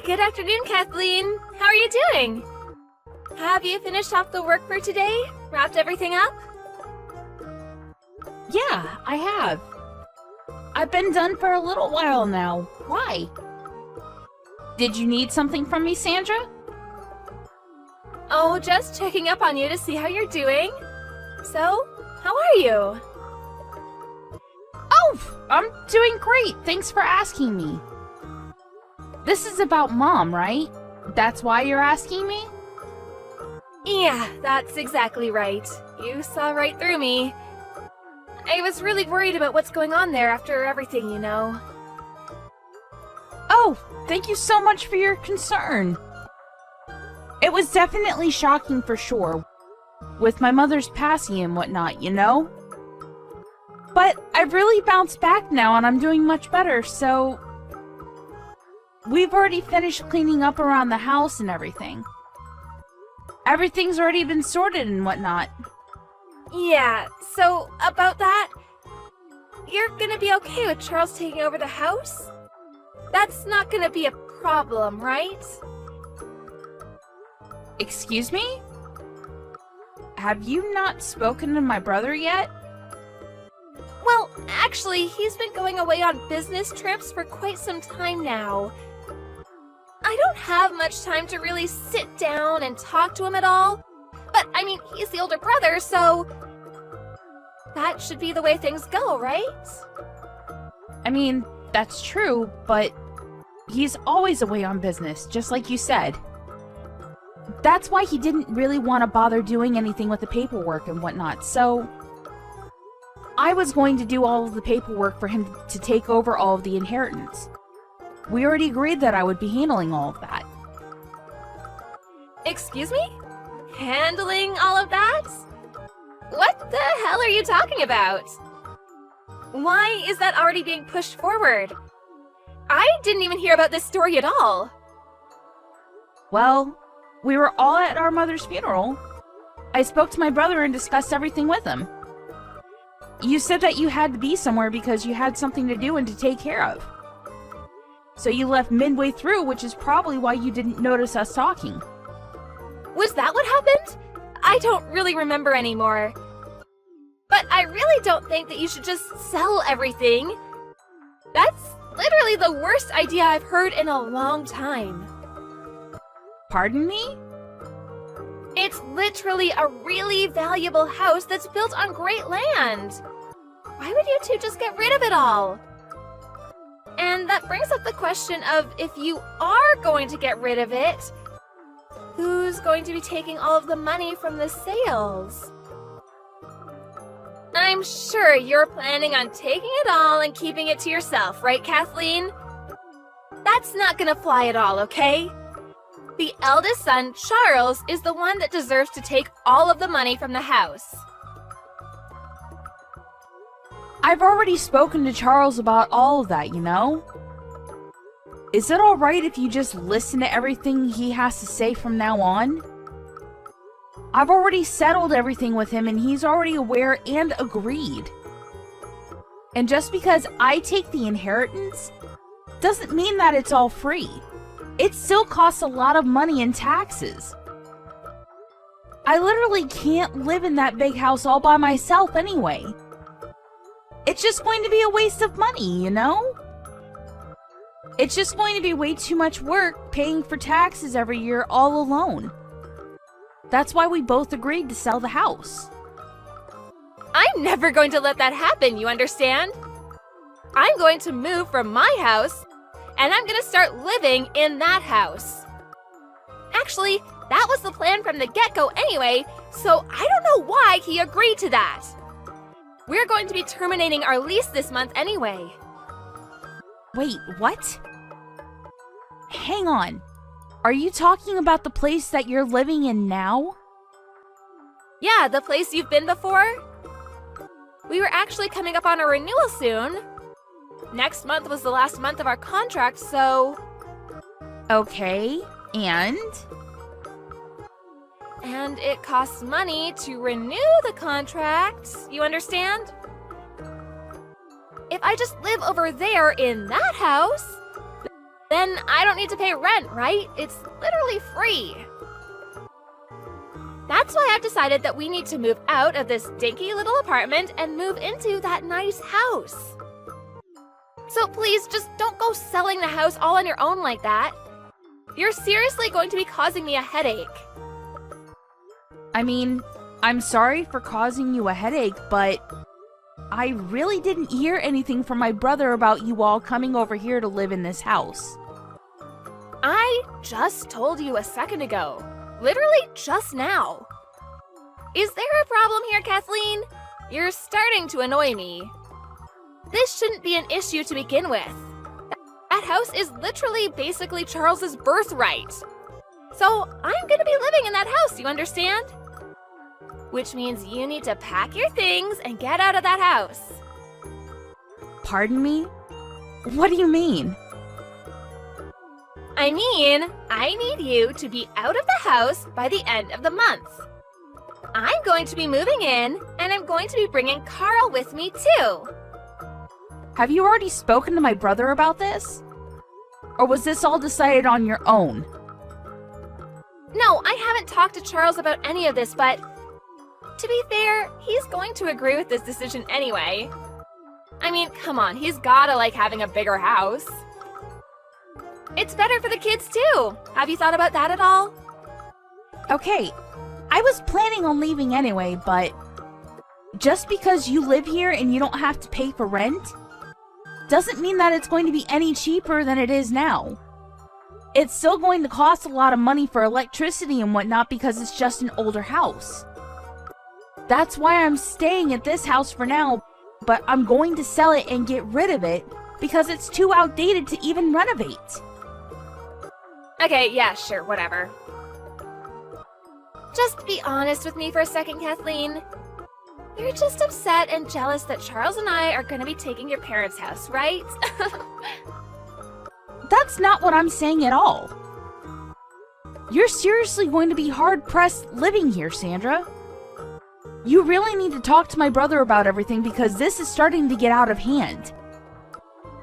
good afternoon, Kathleen. How are you doing? Have you finished off the work for today? Wrapped everything up? Yeah, I have. I've been done for a little while now. Why? Did you need something from me, Sandra? Oh, just checking up on you to see how you're doing. So, how are you? Oh, I'm doing great. Thanks for asking me. This is about Mom, right? That's why you're asking me? Yeah, that's exactly right. You saw right through me. I was really worried about what's going on there after everything, you know. Oh, thank you so much for your concern. It was definitely shocking for sure, with my mother's passing and whatnot, you know? But I've really bounced back now and I'm doing much better, so... We've already finished cleaning up around the house and everything. Everything's already been sorted and whatnot. Yeah, so about that, you're gonna be okay with Charles taking over the house? That's not gonna be a problem, right? Excuse me? Have you not spoken to my brother yet? Well, actually, he's been going away on business trips for quite some time now. I don't have much time to really sit down and talk to him at all. But, I mean, he's the older brother, so... that should be the way things go, right? I mean, that's true, but he's always away on business, just like you said. That's why he didn't really want to bother doing anything with the paperwork and whatnot, so... I was going to do all of the paperwork for him to take over all of the inheritance. We already agreed that I would be handling all of that. Excuse me? Handling all of that? What the hell are you talking about? Why is that already being pushed forward? I didn't even hear about this story at all. Well, we were all at our mother's funeral. I spoke to my brother and discussed everything with him. You said that you had to be somewhere because you had something to do and to take care of. So you left midway through, which is probably why you didn't notice us talking. Was that what happened? I don't really remember anymore. But I really don't think that you should just sell everything. That's literally the worst idea I've heard in a long time. Pardon me? It's literally a really valuable house that's built on great land. Why would you two just get rid of it all? And that brings up the question of, if you are going to get rid of it, who's going to be taking all of the money from the sales? I'm sure you're planning on taking it all and keeping it to yourself, right, Kathleen? That's not gonna fly at all, okay? The eldest son, Charles, is the one that deserves to take all of the money from the house. I've already spoken to Charles about all of that, you know? Is it alright if you just listen to everything he has to say from now on? I've already settled everything with him and he's already aware and agreed. And just because I take the inheritance doesn't mean that it's all free. It still costs a lot of money in taxes. I literally can't live in that big house all by myself anyway. It's just going to be a waste of money, you know? It's just going to be way too much work paying for taxes every year all alone. That's why we both agreed to sell the house. I'm never going to let that happen, you understand? I'm going to move from my house, and I'm going to start living in that house. Actually, that was the plan from the get-go anyway, so I don't know why he agreed to that. We're going to be terminating our lease this month anyway. Wait, what? Hang on. Are you talking about the place that you're living in now? Yeah, the place you've been before. We were actually coming up on a renewal soon. Next month was the last month of our contract, so... Okay, and? And it costs money to renew the contract, you understand? If I just live over there in that house, then then I don't need to pay rent, right? It's literally free. That's why I've decided that we need to move out of this dinky little apartment and move into that nice house. So please, just don't go selling the house all on your own like that. You're seriously going to be causing me a headache. I mean, I'm sorry for causing you a headache, but I really didn't hear anything from my brother about you all coming over here to live in this house. I just told you a second ago. Literally just now. Is there a problem here, Kathleen? You're starting to annoy me. This shouldn't be an issue to begin with. That house is literally basically Charles's birthright. So I'm gonna be living in that house, you understand? Which means you need to pack your things and get out of that house. Pardon me? What do you mean? I mean, I need you to be out of the house by the end of the month. I'm going to be moving in, and I'm going to be bringing Carl with me too. Have you already spoken to my brother about this? Or was this all decided on your own? No, I haven't talked to Charles about any of this, but to be fair, he's going to agree with this decision anyway. I mean, come on, he's gotta like having a bigger house. It's better for the kids too. Have you thought about that at all? Okay, I was planning on leaving anyway, but just because you live here and you don't have to pay for rent doesn't mean that it's going to be any cheaper than it is now. It's still going to cost a lot of money for electricity and whatnot because it's just an older house. That's why I'm staying at this house for now, but I'm going to sell it and get rid of it because it's too outdated to even renovate. Okay, yeah, sure, whatever. Just be honest with me for a second, Kathleen. You're just upset and jealous that Charles and I are going to be taking your parents' house, right? That's not what I'm saying at all. You're seriously going to be hard-pressed living here, Sandra. You really need to talk to my brother about everything because this is starting to get out of hand.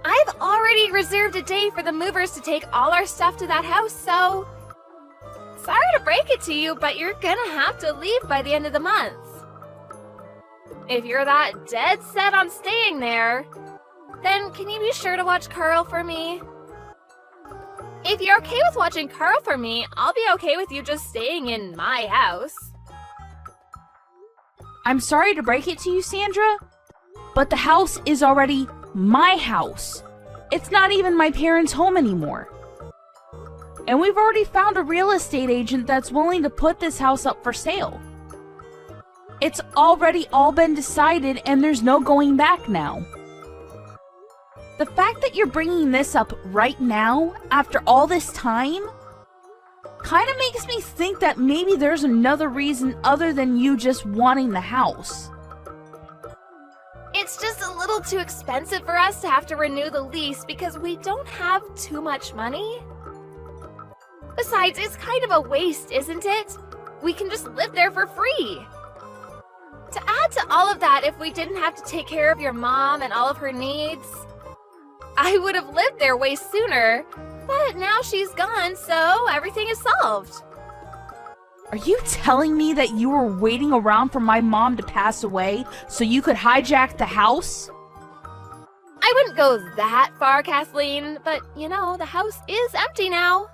I've already reserved a day for the movers to take all our stuff to that house, so... Sorry to break it to you, but you're gonna have to leave by the end of the month. If you're that dead set on staying there, then can you be sure to watch Carl for me? If you're okay with watching Carl for me, I'll be okay with you just staying in my house. I'm sorry to break it to you, Sandra, but the house is already my house. It's not even my parents' home anymore. And we've already found a real estate agent that's willing to put this house up for sale. It's already all been decided and there's no going back now. The fact that you're bringing this up right now, after all this time, kind of makes me think that maybe there's another reason other than you just wanting the house. It's just a little too expensive for us to have to renew the lease because we don't have too much money. Besides, it's kind of a waste, isn't it? We can just live there for free. To add to all of that, if we didn't have to take care of your mom and all of her needs, I would have lived there way sooner. But now she's gone, so everything is solved. Are you telling me that you were waiting around for my mom to pass away so you could hijack the house? I wouldn't go that far, Kathleen, but you know, the house is empty now.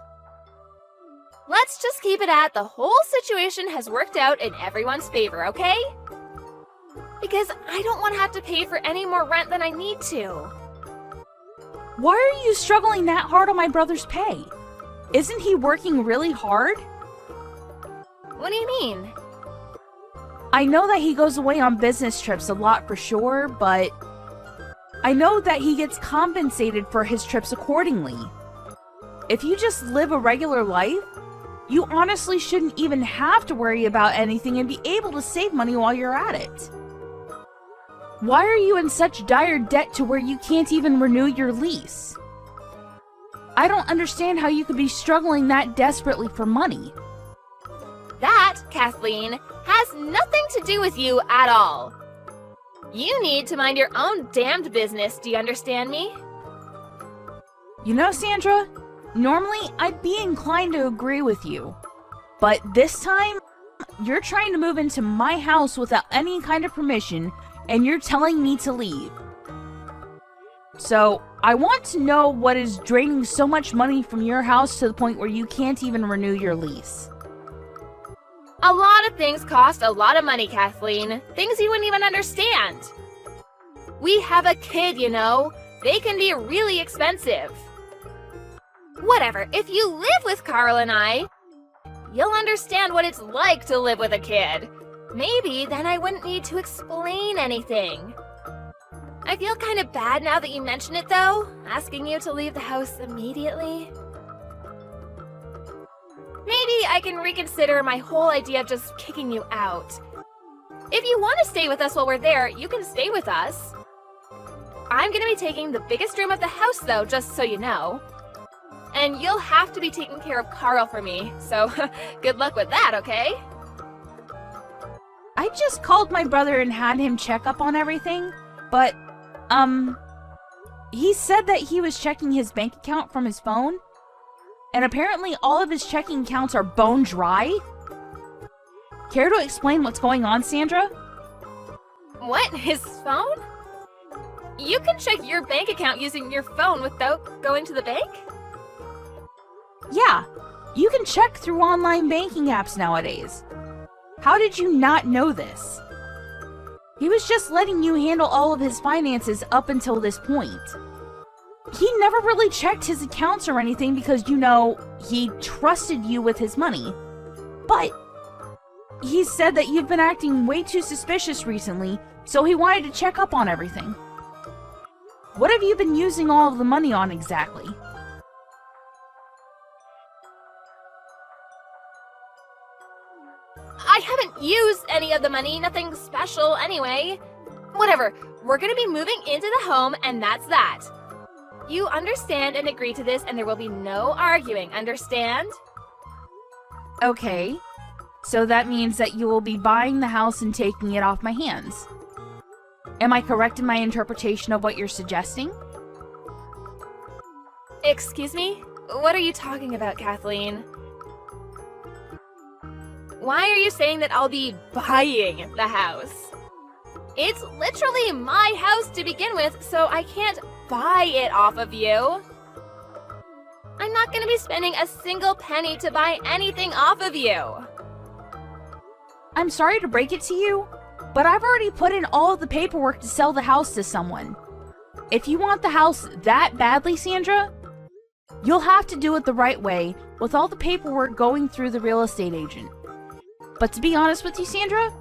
Let's just keep it at the whole situation has worked out in everyone's favor, okay? Because I don't want to have to pay for any more rent than I need to. Why are you struggling that hard on my brother's pay? Isn't he working really hard? What do you mean? I know that he goes away on business trips a lot for sure, but I know that he gets compensated for his trips accordingly. If you just live a regular life, you honestly shouldn't even have to worry about anything and be able to save money while you're at it. Why are you in such dire debt to where you can't even renew your lease? I don't understand how you could be struggling that desperately for money. That, Kathleen, has nothing to do with you at all. You need to mind your own damned business, do you understand me? You know, Sandra, Normally, I'd be inclined to agree with you. But this time, you're trying to move into my house without any kind of permission, and you're telling me to leave. So, I want to know what is draining so much money from your house to the point where you can't even renew your lease. A lot of things cost a lot of money, Kathleen. Things you wouldn't even understand. We have a kid, you know. They can be really expensive. Whatever, if you live with Carl and I, you'll understand what it's like to live with a kid. Maybe then I wouldn't need to explain anything. I feel kind of bad now that you mention it, though, asking you to leave the house immediately. Maybe I can reconsider my whole idea of just kicking you out. If you want to stay with us while we're there, you can stay with us. I'm going to be taking the biggest room of the house, though, just so you know. And you'll have to be taking care of Carl for me, so good luck with that, okay? I just called my brother and had him check up on everything, but, he said that he was checking his bank account from his phone, and apparently all of his checking accounts are bone dry. Care to explain what's going on, Sandra? What? His phone? You can check your bank account using your phone without going to the bank? Yeah, you can check through online banking apps nowadays. How did you not know this? He was just letting you handle all of his finances up until this point. He never really checked his accounts or anything because, you know, he trusted you with his money. But he said that you've been acting way too suspicious recently, so he wanted to check up on everything. What have you been using all of the money on exactly? I haven't used any of the money, nothing special anyway. Whatever, we're gonna be moving into the home and that's that. You understand and agree to this and there will be no arguing, understand? Okay, so that means that you will be buying the house and taking it off my hands. Am I correct in my interpretation of what you're suggesting? Excuse me? What are you talking about, Kathleen? Why are you saying that I'll be buying the house? It's literally my house to begin with, so I can't buy it off of you. I'm not going to be spending a single penny to buy anything off of you. I'm sorry to break it to you, but I've already put in all of the paperwork to sell the house to someone. If you want the house that badly, Sandra, you'll have to do it the right way with all the paperwork going through the real estate agent. But to be honest with you, Sandra,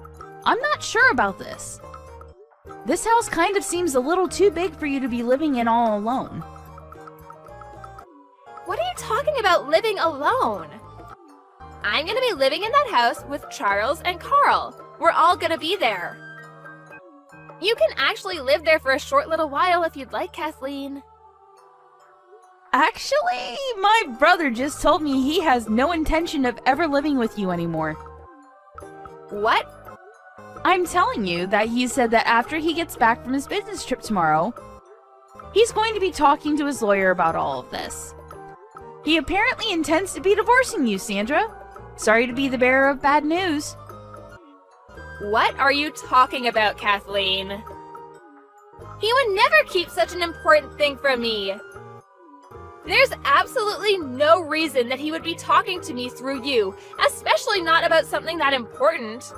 I'm not sure about this. This house kind of seems a little too big for you to be living in all alone. What are you talking about living alone? I'm gonna be living in that house with Charles and Carl. We're all gonna be there. You can actually live there for a short little while if you'd like, Kathleen. Actually, my brother just told me he has no intention of ever living with you anymore. What? I'm telling you that he said that after he gets back from his business trip tomorrow, he's going to be talking to his lawyer about all of this. He apparently intends to be divorcing you, Sandra. Sorry to be the bearer of bad news. What are you talking about, Kathleen? He would never keep such an important thing from me. There's absolutely no reason that he would be talking to me through you, especially not about something that important.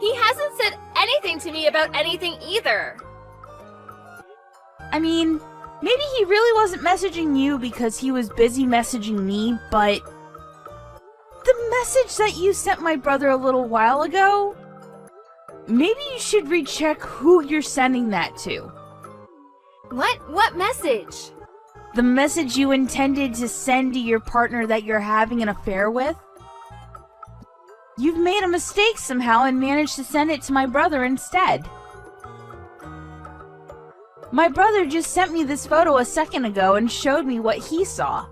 He hasn't said anything to me about anything either. I mean, maybe he really wasn't messaging you because he was busy messaging me, but the message that you sent my brother a little while ago, maybe you should recheck who you're sending that to. What message? The message you intended to send to your partner that you're having an affair with? You've made a mistake somehow and managed to send it to my brother instead. My brother just sent me this photo a second ago and showed me what he saw.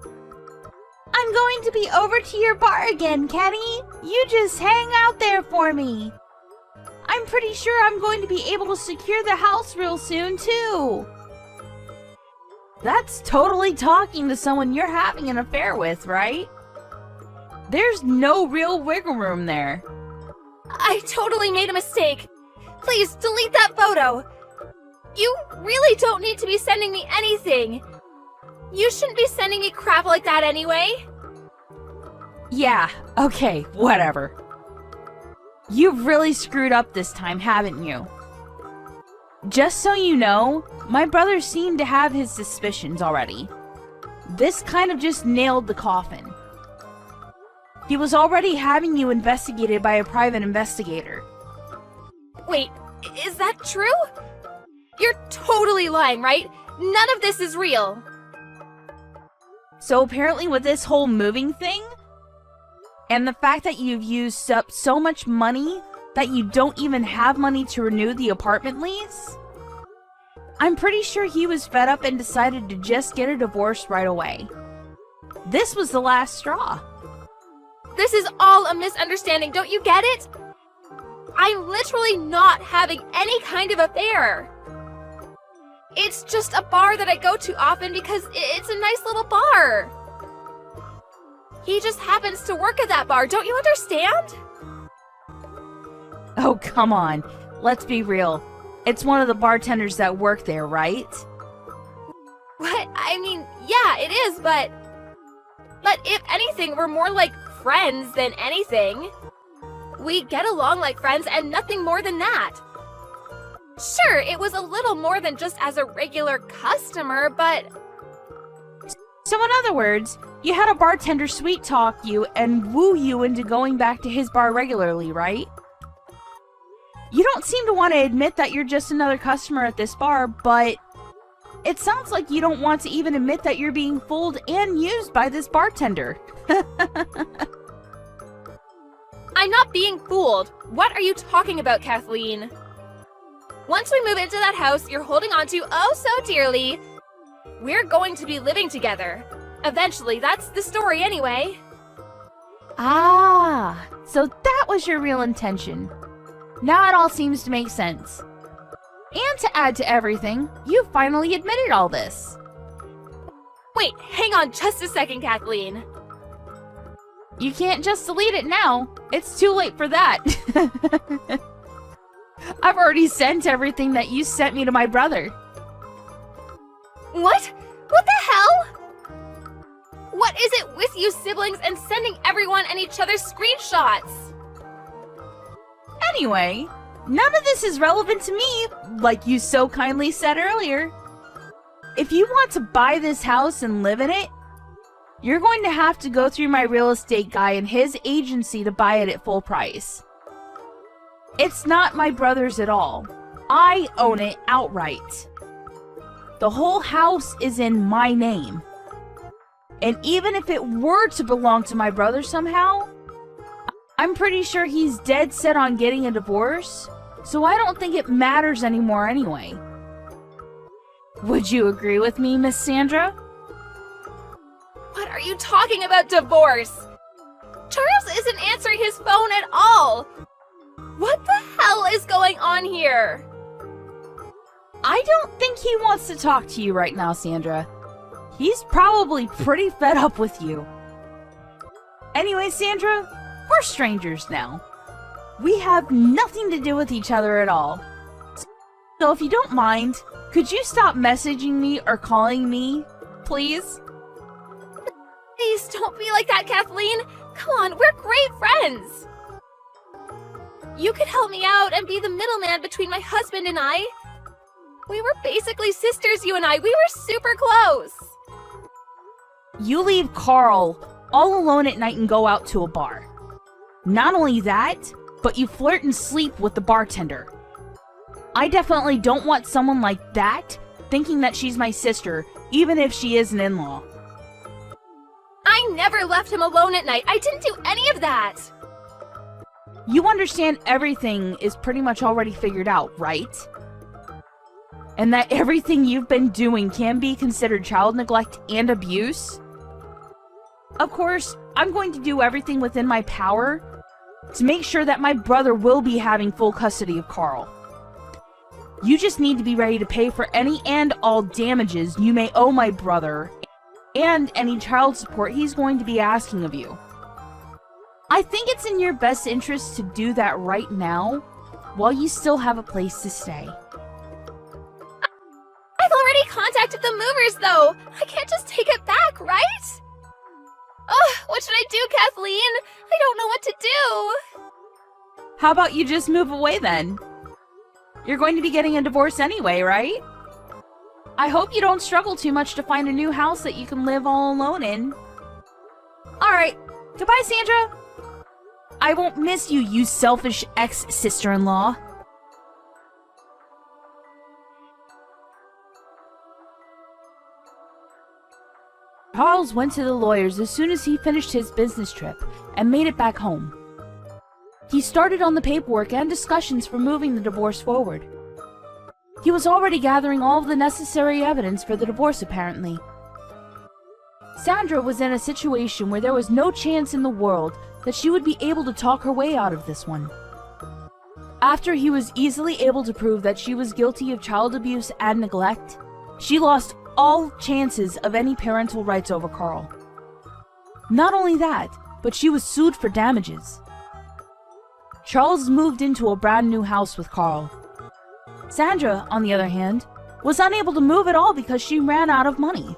I'm going to be over to your bar again, Kenny. You just hang out there for me. I'm pretty sure I'm going to be able to secure the house real soon, too. That's totally talking to someone you're having an affair with, right? There's no real wiggle room there. I totally made a mistake. Please delete that photo. You really don't need to be sending me anything. You shouldn't be sending me crap like that anyway. Yeah, okay, whatever. You've really screwed up this time, haven't you? Just so you know, my brother seemed to have his suspicions already. This kind of just nailed the coffin. He was already having you investigated by a private investigator. Wait, is that true? You're totally lying, right? None of this is real. So apparently with this whole moving thing, and the fact that you've used up so much money that you don't even have money to renew the apartment lease, I'm pretty sure he was fed up and decided to just get a divorce right away. This was the last straw. This is all a misunderstanding, don't you get it? I'm literally not having any kind of affair. It's just a bar that I go to often because it's a nice little bar. He just happens to work at that bar, don't you understand? Oh, come on. Let's be real. It's one of the bartenders that work there, right? What? I mean, yeah, it is, but if anything, we're more like friends than anything. We get along like friends and nothing more than that. Sure, it was a little more than just as a regular customer, but... So in other words, you had a bartender sweet talk you and woo you into going back to his bar regularly, right? You don't seem to want to admit that you're just another customer at this bar, but it sounds like you don't want to even admit that you're being fooled and used by this bartender. I'm not being fooled. What are you talking about, Kathleen? Once we move into that house you're holding on to oh so dearly, we're going to be living together. Eventually, that's the story anyway. Ah, so that was your real intention. Now it all seems to make sense. And to add to everything, you finally admitted all this. Wait, hang on just a second, Kathleen. You can't just delete it now. It's too late for that. I've already sent everything that you sent me to my brother. What? What the hell? What is it with you siblings and sending everyone and each other screenshots? Anyway, none of this is relevant to me, like you so kindly said earlier. If you want to buy this house and live in it, you're going to have to go through my real estate guy and his agency to buy it at full price. It's not my brother's at all. I own it outright. The whole house is in my name. And even if it were to belong to my brother somehow, I'm pretty sure he's dead set on getting a divorce, so I don't think it matters anymore anyway. Would you agree with me, Miss Sandra? What are you talking about, divorce? Charles isn't answering his phone at all. What the hell is going on here? I don't think he wants to talk to you right now, Sandra. He's probably pretty fed up with you. Anyway, Sandra, we're strangers now. We have nothing to do with each other at all. So if you don't mind, could you stop messaging me or calling me, please? Please don't be like that, Kathleen. Come on, we're great friends. You could help me out and be the middleman between my husband and I. We were basically sisters, you and I. We were super close. You leave Carl all alone at night and go out to a bar. Not only that, but you flirt and sleep with the bartender. I definitely don't want someone like that thinking that she's my sister, even if she is an in-law. I never left him alone at night. I didn't do any of that. You understand everything is pretty much already figured out, right? And that everything you've been doing can be considered child neglect and abuse? Of course, I'm going to do everything within my power to make sure that my brother will be having full custody of Carl. You just need to be ready to pay for any and all damages you may owe my brother, and any child support he's going to be asking of you. I think it's in your best interest to do that right now, while you still have a place to stay. I've already contacted the movers, though. I can't just take it back, right? Ugh, what should I do, Kathleen? I don't know what to do. How about you just move away then? You're going to be getting a divorce anyway, right? I hope you don't struggle too much to find a new house that you can live all alone in. Alright, goodbye, Sandra. I won't miss you, you selfish ex-sister-in-law. Charles went to the lawyers as soon as he finished his business trip and made it back home. He started on the paperwork and discussions for moving the divorce forward. He was already gathering all of the necessary evidence for the divorce, apparently. Sandra was in a situation where there was no chance in the world that she would be able to talk her way out of this one. After he was easily able to prove that she was guilty of child abuse and neglect, she lost all chances of any parental rights over Carl. Not only that, but she was sued for damages. Charles moved into a brand new house with Carl. Sandra, on the other hand, was unable to move at all because she ran out of money.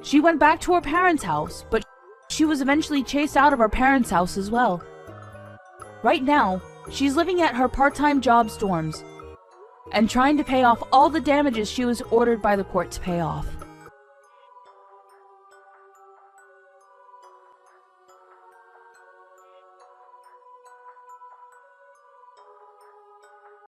She went back to her parents' house, but she was eventually chased out of her parents' house as well. Right now, she's living at her part-time job's dorms and trying to pay off all the damages she was ordered by the court to pay off.